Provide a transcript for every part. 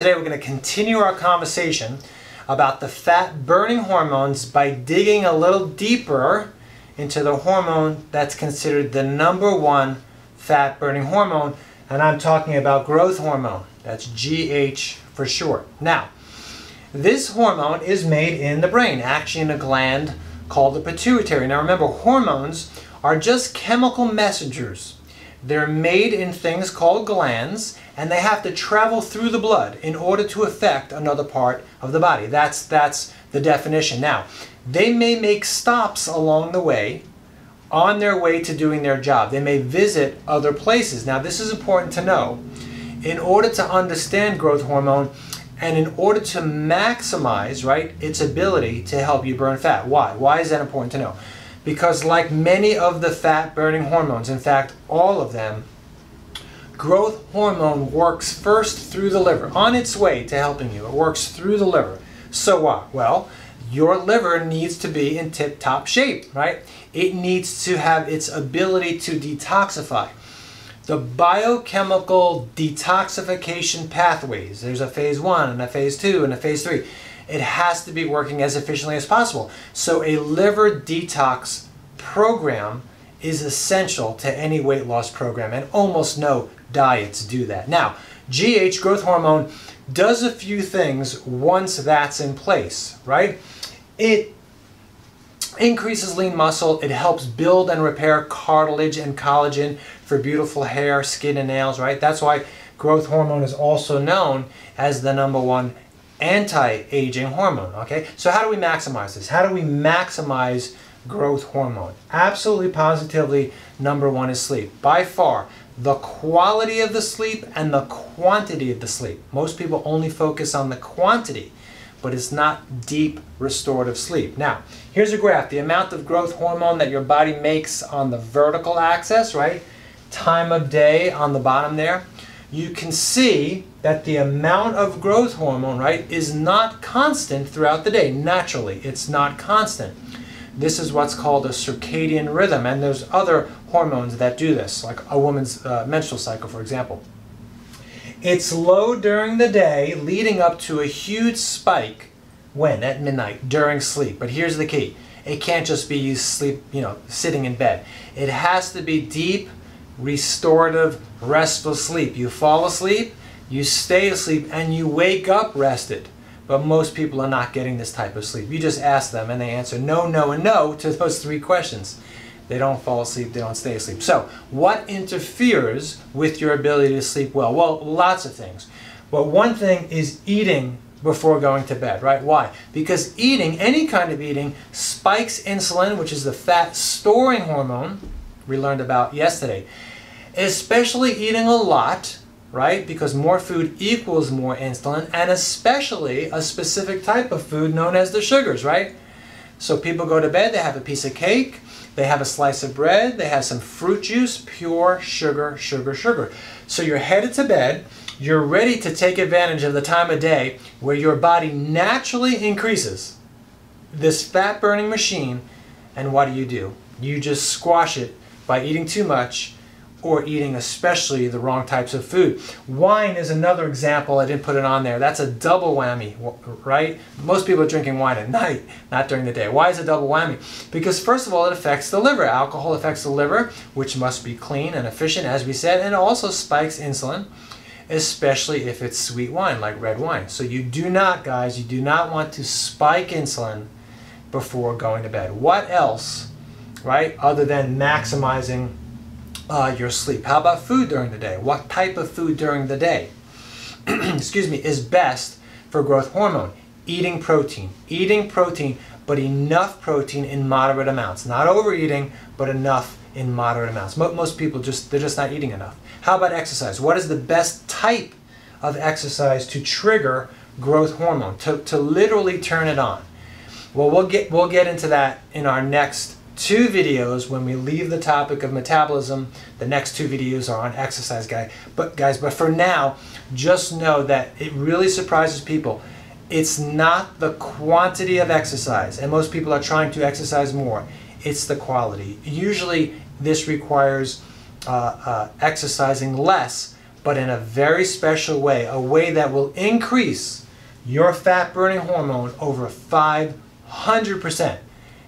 Today we're going to continue our conversation about the fat burning hormones by digging a little deeper into the hormone that's considered the #1 fat burning hormone, and I'm talking about growth hormone. That's GH for short. Now, this hormone is made in the brain, actually in a gland called the pituitary. Now remember, hormones are just chemical messengers. They're made in things called glands, and they have to travel through the blood in order to affect another part of the body. That's the definition. Now, they may make stops along the way on their way to doing their job. They may visit other places. Now, this is important to know. In order to understand growth hormone and in order to maximize, right, its ability to help you burn fat. Why? Why is that important to know? Because like many of the fat burning hormones, in fact all of them, growth hormone works first through the liver, on its way to helping you. It works through the liver. So what? Well, your liver needs to be in tip-top shape, right? It needs to have its ability to detoxify. The biochemical detoxification pathways, there's a phase 1 and a phase 2 and a phase 3. It has to be working as efficiently as possible. So a liver detox program is essential to any weight loss program, and almost no diets do that. Now, GH, growth hormone, does a few things once that's in place, right? It increases lean muscle. It helps build and repair cartilage and collagen for beautiful hair, skin, and nails, right? That's why growth hormone is also known as the #1 anti-aging hormone, okay? So how do we maximize this? How do we maximize growth hormone? Absolutely, positively, #1 is sleep. By far, the quality of the sleep and the quantity of the sleep. Most people only focus on the quantity, but it's not deep restorative sleep. Now, here's a graph. The amount of growth hormone that your body makes on the vertical axis, right? Time of day on the bottom there. You can see that the amount of growth hormone, right, is not constant throughout the day. Naturally, it's not constant. This is what's called a circadian rhythm, and there's other hormones that do this, like a woman's menstrual cycle, for example. It's low during the day, leading up to a huge spike when? At midnight, during sleep. But here's the key. It can't just be you sleep, sitting in bed. It has to be deep, restorative, restful sleep. You fall asleep, you stay asleep, and you wake up rested. But most people are not getting this type of sleep. You just ask them and they answer no, no, and no to those 3 questions. They don't fall asleep, they don't stay asleep. So what interferes with your ability to sleep well? Well, lots of things. But one thing is eating before going to bed, right? Why? Because eating, any kind of eating, spikes insulin, which is the fat storing hormone we learned about yesterday. Especially eating a lot, right? Because more food equals more insulin, and especially a specific type of food known as the sugars, right? So people go to bed, they have a piece of cake, they have a slice of bread, they have some fruit juice, pure sugar, sugar, sugar. So you're headed to bed, you're ready to take advantage of the time of day where your body naturally increases this fat burning machine, and what do? You just squash it by eating too much, or eating especially the wrong types of food. Wine is another example. I didn't put it on there. That's a double whammy, right? Most people are drinking wine at night, not during the day. Why is it double whammy? Because first of all, it affects the liver. Alcohol affects the liver, which must be clean and efficient, as we said, and it also spikes insulin, especially if it's sweet wine, like red wine. So you do not, guys, you do not want to spike insulin before going to bed. What else, right, other than maximizing your sleep? How about food during the day? What type of food during the day excuse me, is best for growth hormone? Eating protein, but enough protein in moderate amounts. Not overeating, but enough in moderate amounts. Most people they're just not eating enough. How about exercise? What is the best type of exercise to trigger growth hormone, to literally turn it on? Well, we'll get into that in our next 2 videos when we leave the topic of metabolism. The next 2 videos are on exercise, guys. But for now, just know that it really surprises people. It's not the quantity of exercise, and most people are trying to exercise more. It's the quality. Usually this requires exercising less, but in a very special way, a way that will increase your fat burning hormone over 500%.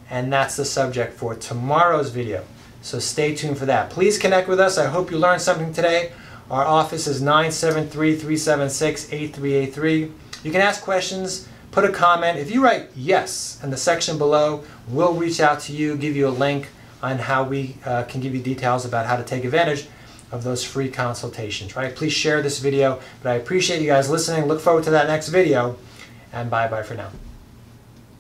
And that's the subject for tomorrow's video. So stay tuned for that. Please connect with us. I hope you learned something today. Our office is 973-376-8383. You can ask questions, put a comment. If you write yes in the section below, we'll reach out to you, give you a link on how we can give you details about how to take advantage of those free consultations, right? Please share this video, but I appreciate you guys listening. Look forward to that next video, and bye-bye for now.